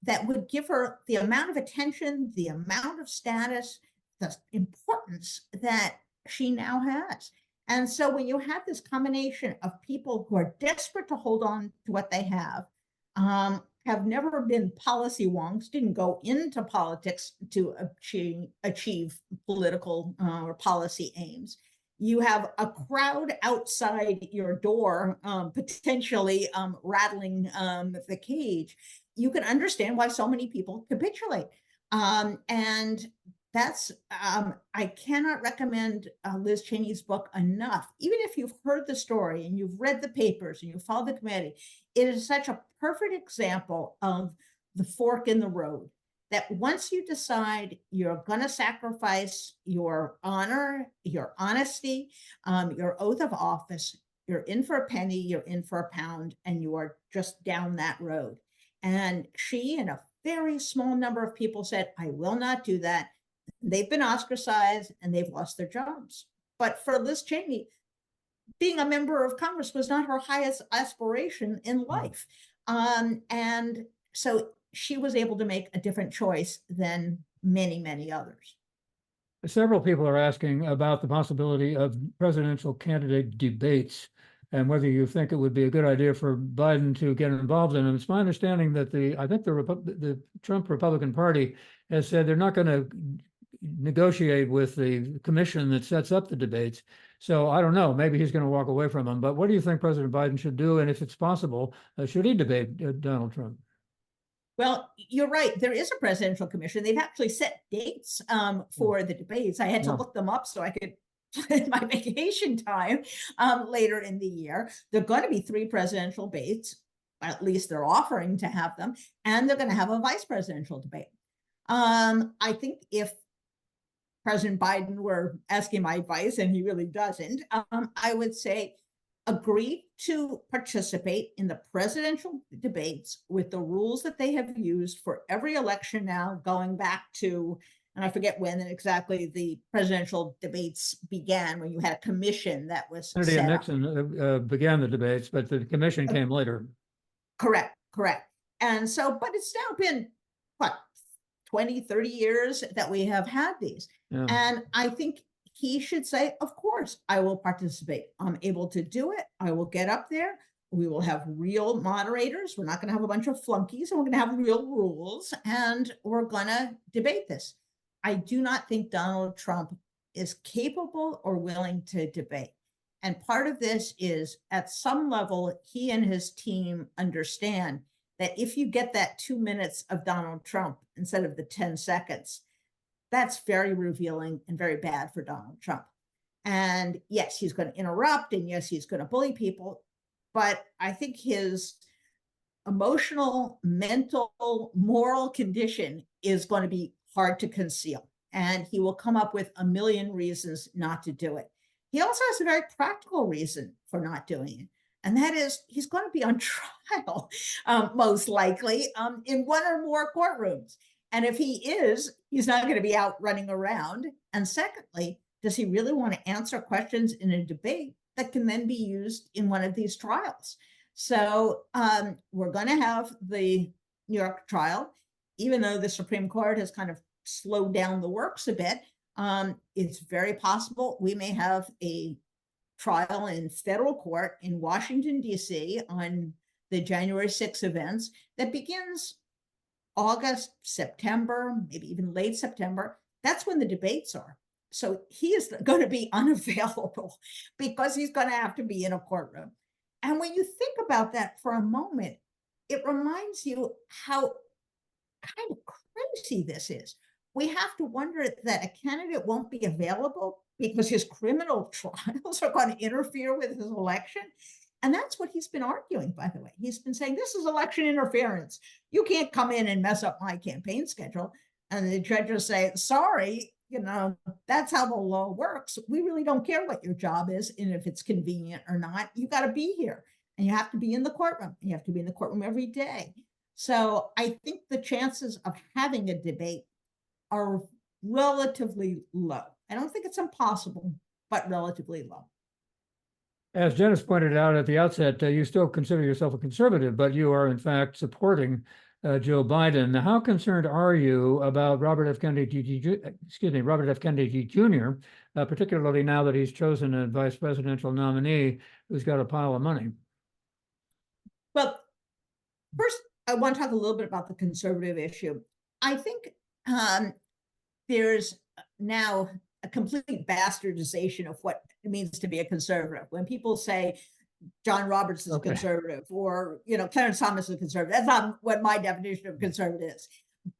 that would give her the amount of attention, the amount of status, the importance that she now has? And so when you have this combination of people who are desperate to hold on to what they have never been policy wonks, didn't go into politics to achieve political or policy aims. You have a crowd outside your door, potentially rattling the cage. You can understand why so many people capitulate. And that's, I cannot recommend Liz Cheney's book enough. Even if you've heard the story and you've read the papers and you followed the committee, it is such a perfect example of the fork in the road, that once you decide you're going to sacrifice your honor, your honesty, your oath of office, you're in for a penny, you're in for a pound, and you are just down that road. And she and a very small number of people said, I will not do that. They've been ostracized and they've lost their jobs. But for Liz Cheney, being a member of Congress was not her highest aspiration in life. And so she was able to make a different choice than many, many others. Several people are asking about the possibility of presidential candidate debates and whether you think it would be a good idea for Biden to get involved in them. It's my understanding that the Trump Republican Party has said they're not going to negotiate with the commission that sets up the debates. So I don't know, maybe he's going to walk away from them. But what do you think President Biden should do? And if it's possible, should he debate Donald Trump? Well, you're right. There is a presidential commission. They've actually set dates for the debates. I had to look them up so I could plan my vacation time later in the year. There are going to be 3 presidential debates, at least they're offering to have them, and they're going to have a vice presidential debate. I think if President Biden were asking my advice, and he really doesn't, I would say agree to participate in the presidential debates with the rules that they have used for every election now, going back to, and I forget when exactly the presidential debates began, when you had a commission that was Kennedy and Nixon began the debates, but the commission came later. Correct. And so, but it's now been, what, 20, 30 years that we have had these. Yeah. And I think he should say, of course, I will participate. I'm able to do it. I will get up there. We will have real moderators. We're not going to have a bunch of flunkies, and we're going to have real rules, and we're going to debate this. I do not think Donald Trump is capable or willing to debate. And part of this is, at some level, he and his team understand that if you get that 2 minutes of Donald Trump instead of the 10 seconds, that's very revealing and very bad for Donald Trump. And yes, he's going to interrupt, and yes, he's going to bully people. But I think his emotional, mental, moral condition is going to be hard to conceal. And he will come up with a million reasons not to do it. He also has a very practical reason for not doing it. And that is, he's going to be on trial, most likely, in one or more courtrooms. And if he is, he's not going to be out running around. And secondly, does he really want to answer questions in a debate that can then be used in one of these trials? So we're going to have the New York trial, even though the Supreme Court has kind of slowed down the works a bit. It's very possible we may have a trial in federal court in Washington, D.C. on the January 6 events that begins August, September, maybe even late September. That's when the debates are. So he is going to be unavailable because he's going to have to be in a courtroom. And when you think about that for a moment, it reminds you how kind of crazy this is. We have to wonder that a candidate won't be available because his criminal trials are going to interfere with his election. And that's what he's been arguing, by the way. He's been saying, this is election interference. You can't come in and mess up my campaign schedule. And the judges say, sorry, that's how the law works. We really don't care what your job is and if it's convenient or not. You got to be here and you have to be in the courtroom. You have to be in the courtroom every day. So I think the chances of having a debate are relatively low. I don't think it's impossible, but relatively low. As Janice pointed out at the outset, you still consider yourself a conservative, but you are in fact supporting Joe Biden. How concerned are you about Robert F. Kennedy Jr., particularly now that he's chosen a vice presidential nominee who's got a pile of money? Well, first, I want to talk a little bit about the conservative issue. I think there's now a complete bastardization of what it means to be a conservative. When people say John Roberts is a conservative, or Clarence Thomas is a conservative, that's not what my definition of conservative is.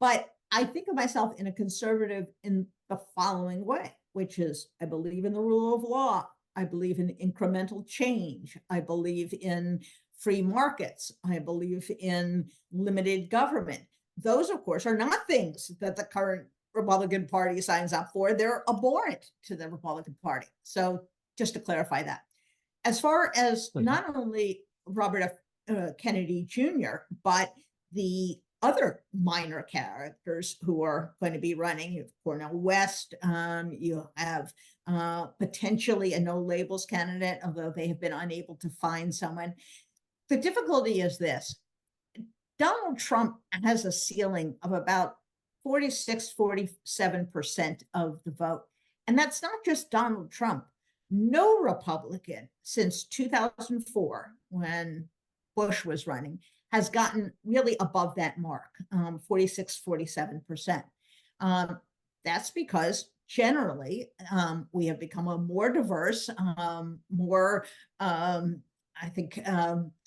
But I think of myself in a conservative in the following way, which is I believe in the rule of law. I believe in incremental change. I believe in free markets. I believe in limited government. Those, of course, are not things that the current Republican Party signs up for. They're abhorrent to the Republican Party. So just to clarify that. As far as not only Robert F. Kennedy Jr., but the other minor characters who are going to be running, you have Cornel West, you have potentially a no labels candidate, although they have been unable to find someone. The difficulty is this. Donald Trump has a ceiling of about 46, 47% of the vote. And that's not just Donald Trump. No Republican since 2004, when Bush was running, has gotten really above that mark, 46, 47%. That's because generally we have become a more diverse, more, I think,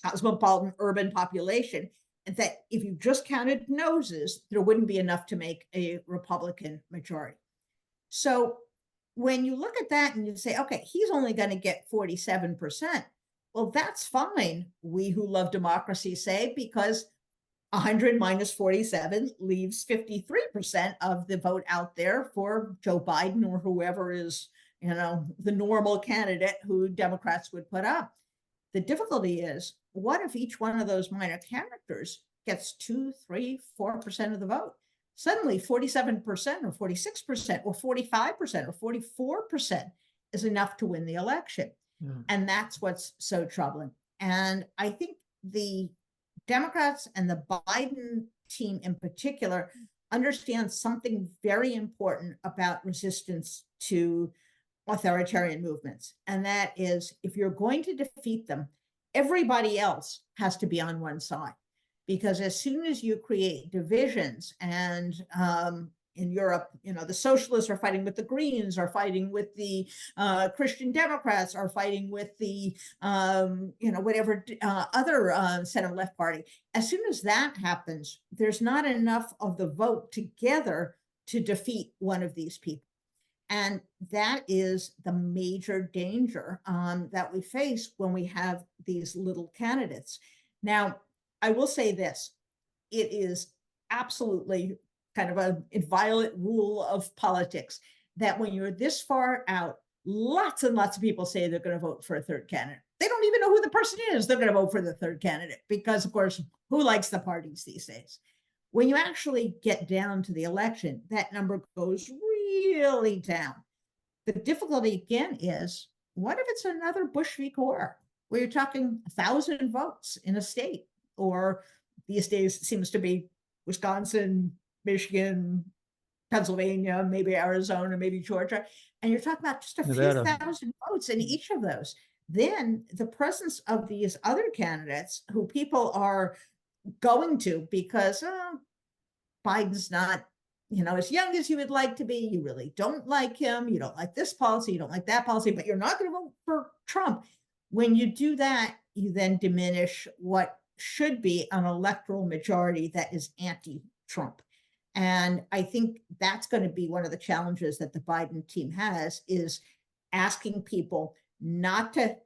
cosmopolitan urban population, that if you just counted noses, there wouldn't be enough to make a Republican majority. So when you look at that and you say, okay, he's only going to get 47%, well, that's fine, we who love democracy say, because 100 minus 47 leaves 53% of the vote out there for Joe Biden or whoever is, the normal candidate who Democrats would put up. The difficulty is, what if each one of those minor characters gets 2, 3, 4% of the vote? Suddenly 47% or 46% or 45% or 44% is enough to win the election. Yeah. And that's what's so troubling. And I think the Democrats and the Biden team in particular understand something very important about resistance to authoritarian movements. And that is, if you're going to defeat them, everybody else has to be on one side. Because as soon as you create divisions, and in Europe, the socialists are fighting with the Greens, are fighting with the Christian Democrats, are fighting with the, whatever other center left party. As soon as that happens, there's not enough of the vote together to defeat one of these people. And that is the major danger that we face when we have these little candidates. Now, I will say this, it is absolutely kind of an inviolate rule of politics that when you're this far out, lots and lots of people say they're going to vote for a third candidate. They don't even know who the person is. They're going to vote for the third candidate because, of course, who likes the parties these days? When you actually get down to the election, that number goes really down. The difficulty again is, what if it's another Bush v. Gore, where you're talking 1,000 votes in a state? Or these days it seems to be Wisconsin, Michigan, Pennsylvania, maybe Arizona, maybe Georgia, and you're talking about just a few thousand votes in each of those. Then the presence of these other candidates who people are going to because Biden's not, as young as you would like to be, you really don't like him, you don't like this policy, you don't like that policy, but you're not going to vote for Trump. When you do that, you then diminish what should be an electoral majority that is anti-Trump. And I think that's going to be one of the challenges that the Biden team has, is asking people not to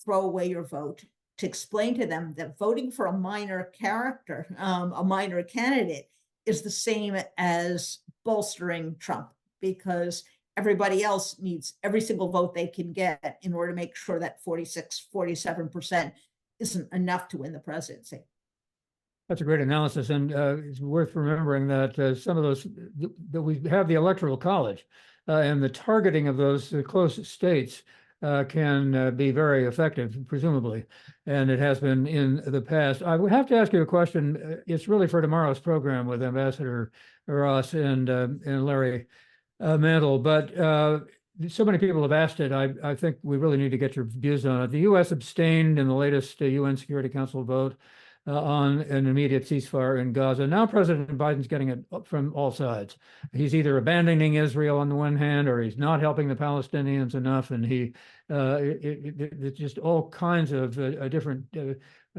throw away your vote, to explain to them that voting for a minor character, a minor candidate, is the same as bolstering Trump, because everybody else needs every single vote they can get in order to make sure that 46, 47% isn't enough to win the presidency. That's a great analysis, and it's worth remembering that some of those that we have the Electoral College, and the targeting of those close states can be very effective, presumably, and it has been in the past. I would have to ask you a question. It's really for tomorrow's program with Ambassador Ross and Larry Mantle, but so many people have asked it. I think we really need to get your views on it. The U.S. abstained in the latest UN Security Council vote on an immediate ceasefire in Gaza. Now President Biden's getting it from all sides. He's either abandoning Israel on the one hand, or he's not helping the Palestinians enough, and it's just all kinds of different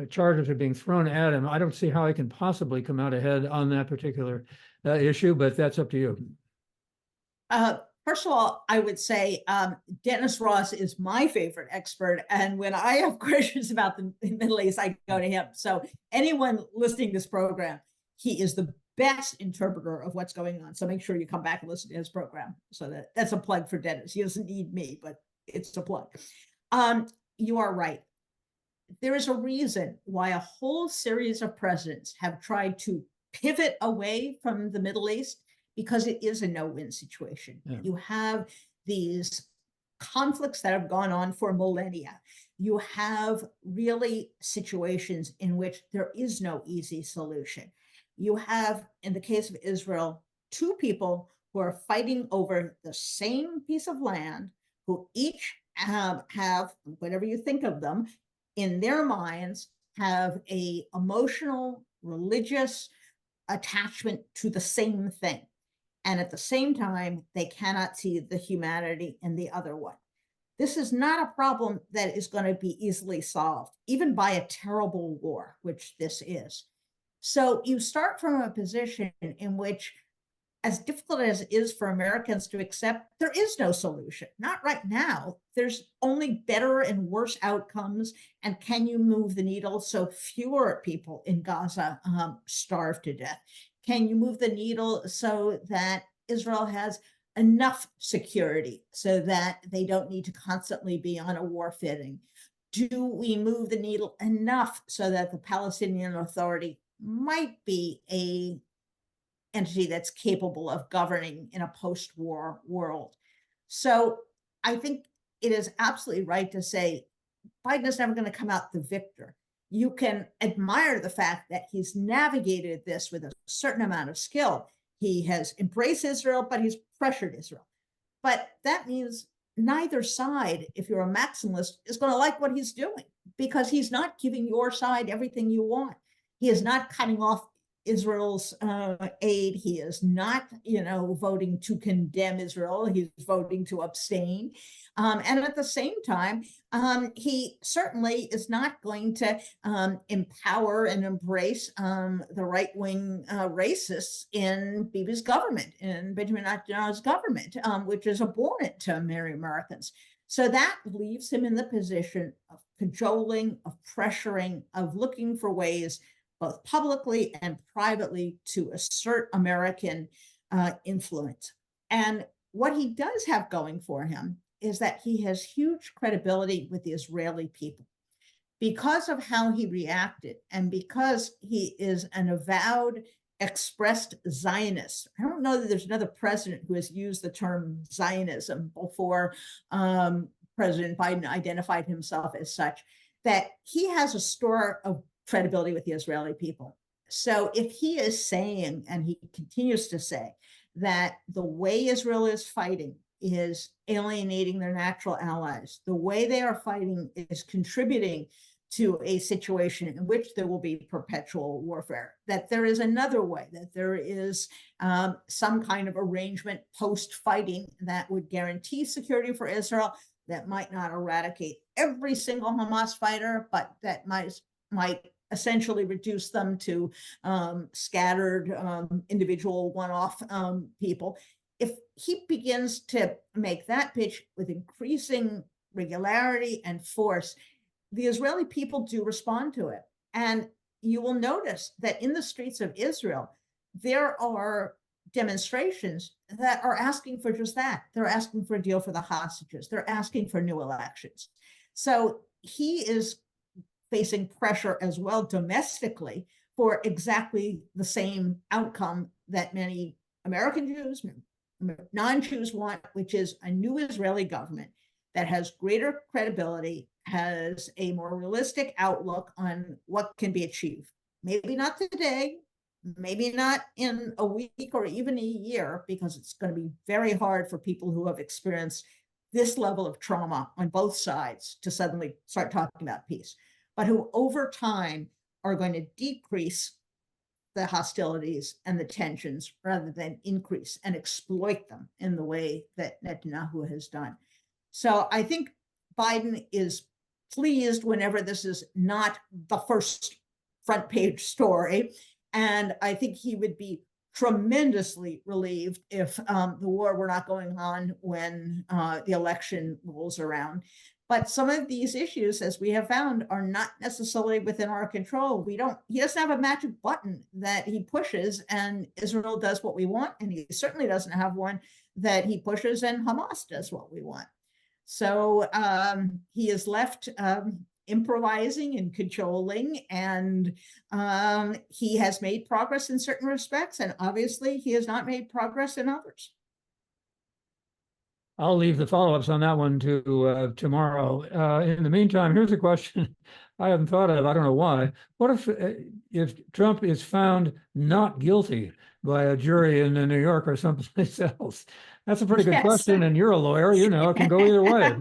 charges are being thrown at him. I don't see how he can possibly come out ahead on that particular issue, but that's up to you. First of all, I would say Dennis Ross is my favorite expert. And when I have questions about the Middle East, I go to him. So anyone listening to this program, he is the best interpreter of what's going on. So make sure you come back and listen to his program. So that's a plug for Dennis. He doesn't need me, but it's a plug. You are right. There is a reason why a whole series of presidents have tried to pivot away from the Middle East, because it is a no-win situation. Yeah. You have these conflicts that have gone on for millennia. You have really situations in which there is no easy solution. You have, in the case of Israel, two people who are fighting over the same piece of land, who each have, whatever you think of them, in their minds, have a emotional, religious attachment to the same thing. And at the same time, they cannot see the humanity in the other one. This is not a problem that is going to be easily solved, even by a terrible war, which this is. So you start from a position in which, as difficult as it is for Americans to accept, there is no solution. Not right now. There's only better and worse outcomes. And can you move the needle so fewer people in Gaza starve to death? Can you move the needle so that Israel has enough security so that they don't need to constantly be on a war footing? Do we move the needle enough so that the Palestinian Authority might be an entity that's capable of governing in a post-war world? So I think it is absolutely right to say Biden is never going to come out the victor. You can admire the fact that he's navigated this with a certain amount of skill. He has embraced Israel, but he's pressured Israel. But that means neither side, if you're a maximalist, is going to like what he's doing, because he's not giving your side everything you want. He is not cutting off Israel's aid. He is not, voting to condemn Israel. He's voting to abstain. And at the same time, he certainly is not going to empower and embrace the right-wing racists in Bibi's government, in Benjamin Netanyahu's government, which is abhorrent to many Americans. So that leaves him in the position of cajoling, of pressuring, of looking for ways, both publicly and privately, to assert American influence. And what he does have going for him is that he has huge credibility with the Israeli people because of how he reacted, and because he is an avowed, expressed Zionist. I don't know that there's another president who has used the term Zionism before President Biden identified himself as such, that he has a store of credibility with the Israeli people. So if he is saying, and he continues to say, that the way Israel is fighting is alienating their natural allies, the way they are fighting is contributing to a situation in which there will be perpetual warfare, that there is another way, that there is some kind of arrangement post-fighting that would guarantee security for Israel, that might not eradicate every single Hamas fighter, but that might essentially reduce them to scattered individual one-off people. If he begins to make that pitch with increasing regularity and force, the Israeli people do respond to it. And you will notice that in the streets of Israel, there are demonstrations that are asking for just that. They're asking for a deal for the hostages. They're asking for new elections. So he is facing pressure as well domestically for exactly the same outcome that many American Jews, non-Jews want, which is a new Israeli government that has greater credibility, has a more realistic outlook on what can be achieved. Maybe not today, maybe not in a week or even a year, because it's going to be very hard for people who have experienced this level of trauma on both sides to suddenly start talking about peace, but who over time are going to decrease the hostilities and the tensions rather than increase and exploit them in the way that Netanyahu has done. So I think Biden is pleased whenever this is not the first front page story. And I think he would be tremendously relieved if the war were not going on when the election rolls around. But some of these issues, as we have found, are not necessarily within our control. He doesn't have a magic button that he pushes and Israel does what we want. And he certainly doesn't have one that he pushes and Hamas does what we want. So he is left improvising and cajoling, and he has made progress in certain respects, and obviously he has not made progress in others. I'll leave the follow-ups on that one to tomorrow. In the meantime, here's a question I haven't thought of. I don't know why. What if Trump is found not guilty by a jury in New York or someplace else? That's a pretty good question, and you're a lawyer. You know, it can go either way.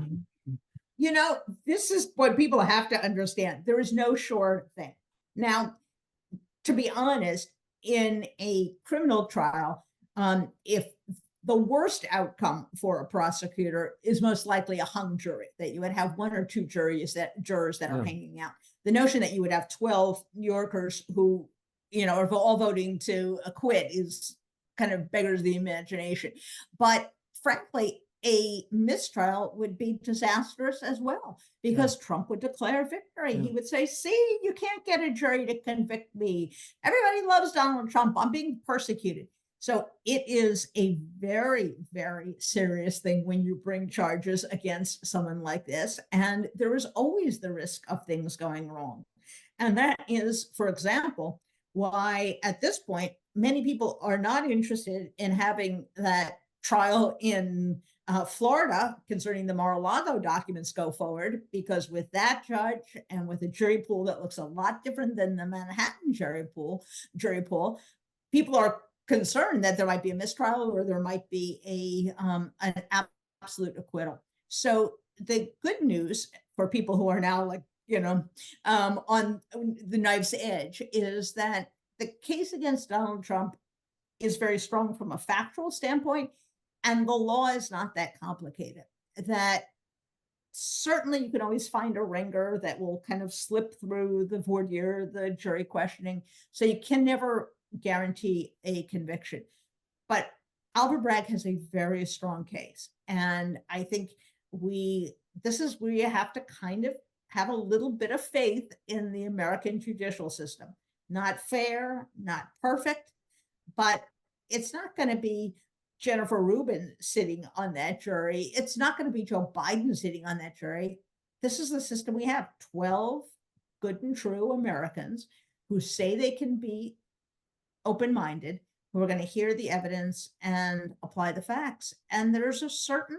You know, this is what people have to understand. There is no sure thing. Now, to be honest, in a criminal trial, if the worst outcome for a prosecutor is most likely a hung jury, that you would have one or two jurors that are hanging out. The notion that you would have 12 New Yorkers who, you know, are all voting to acquit is kind of beggars the imagination. But frankly, a mistrial would be disastrous as well, because Trump would declare victory. He would say, see, you can't get a jury to convict me. Everybody loves Donald Trump. I'm being persecuted. So it is a very, very serious thing when you bring charges against someone like this. And there is always the risk of things going wrong. And that is, for example, why at this point, many people are not interested in having that trial in Florida concerning the Mar-a-Lago documents go forward, because with that judge and with a jury pool that looks a lot different than the Manhattan jury pool, people are concerned that there might be a mistrial or there might be an absolute acquittal. So the good news for people who are now, like, you know, on the knife's edge is that the case against Donald Trump is very strong from a factual standpoint, and the law is not that complicated. That certainly you can always find a ringer that will kind of slip through the voir dire, the jury questioning. So you can never guarantee a conviction. But Albert Bragg has a very strong case. And I think this is where you have to kind of have a little bit of faith in the American judicial system. Not fair, not perfect, but it's not going to be Jennifer Rubin sitting on that jury. It's not going to be Joe Biden sitting on that jury. This is the system we have. 12 good and true Americans who say they can be open-minded, who are going to hear the evidence and apply the facts. And there's a certain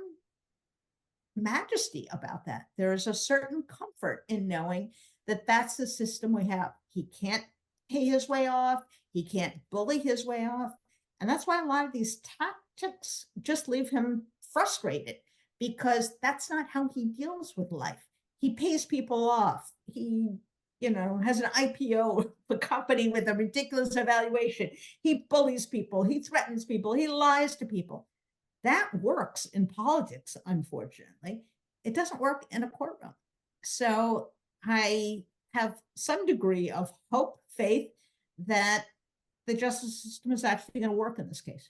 majesty about that. There is a certain comfort in knowing that that's the system we have. He can't pay his way off. He can't bully his way off. And that's why a lot of these tactics just leave him frustrated, because that's not how he deals with life. He pays people off. He, you know, has an IPO, a company with a ridiculous evaluation. He bullies people. He threatens people. He lies to people. That works in politics, unfortunately. It doesn't work in a courtroom. So I have some degree of hope, faith that the justice system is actually going to work in this case.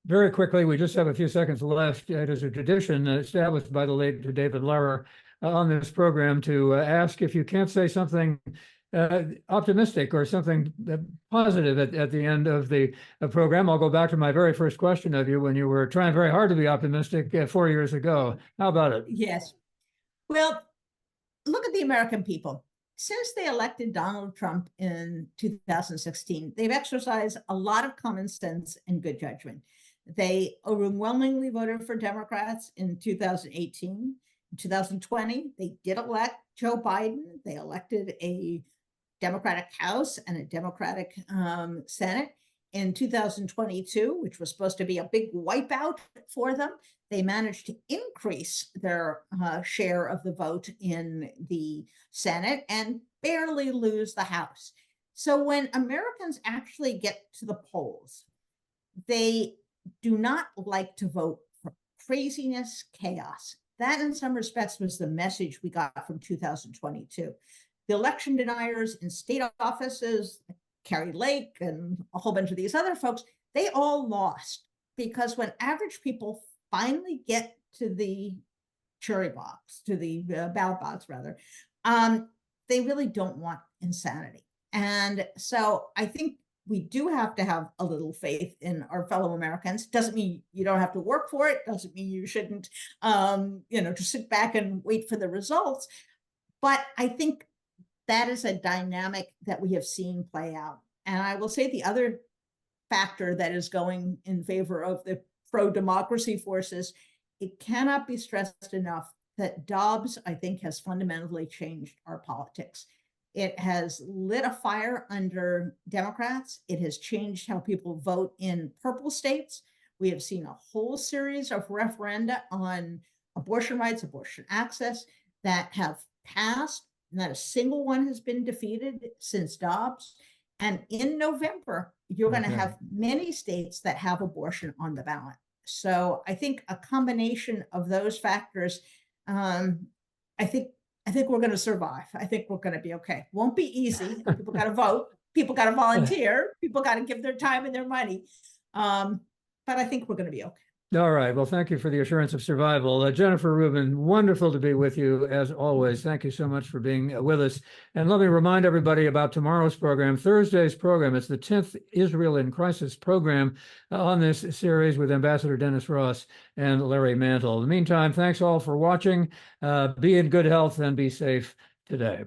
Very quickly, we just have a few seconds left. It is a tradition established by the late David Lauer on this program to ask if you can't say something optimistic or something positive at the end of the program. I'll go back to my very first question of you when you were trying very hard to be optimistic 4 years ago. How about it? Yes. Well, look at the American people. Since they elected Donald Trump in 2016, they've exercised a lot of common sense and good judgment. They overwhelmingly voted for Democrats in 2018. In 2020, they did elect Joe Biden. They elected a Democratic House and a Democratic Senate. In 2022, which was supposed to be a big wipeout for them, they managed to increase their share of the vote in the Senate and barely lose the House. So when Americans actually get to the polls, they do not like to vote for craziness, chaos. That, in some respects, was the message we got from 2022. The election deniers in state offices, Carrie Lake and a whole bunch of these other folks, they all lost because when average people finally get to the jury box, to the ballot box rather, they really don't want insanity. And so I think we do have to have a little faith in our fellow Americans. Doesn't mean you don't have to work for it. Doesn't mean you shouldn't, just sit back and wait for the results. But I think that is a dynamic that we have seen play out. And I will say the other factor that is going in favor of the pro-democracy forces, it cannot be stressed enough that Dobbs, I think, has fundamentally changed our politics. It has lit a fire under Democrats. It has changed how people vote in purple states. We have seen a whole series of referenda on abortion rights, abortion access that have passed. Not a single one has been defeated since Dobbs. And in November, you're going to have many states that have abortion on the ballot. So I think a combination of those factors, I think we're going to survive. I think we're going to be okay. Won't be easy. People got to vote. People got to volunteer. People got to give their time and their money. But I think we're going to be okay. All right. Well, thank you for the assurance of survival. Jennifer Rubin, wonderful to be with you as always. Thank you so much for being with us. And let me remind everybody about tomorrow's program, Thursday's program. It's the 10th Israel in Crisis program on this series with Ambassador Dennis Ross and Larry Mantle. In the meantime, thanks all for watching. Be in good health and be safe today.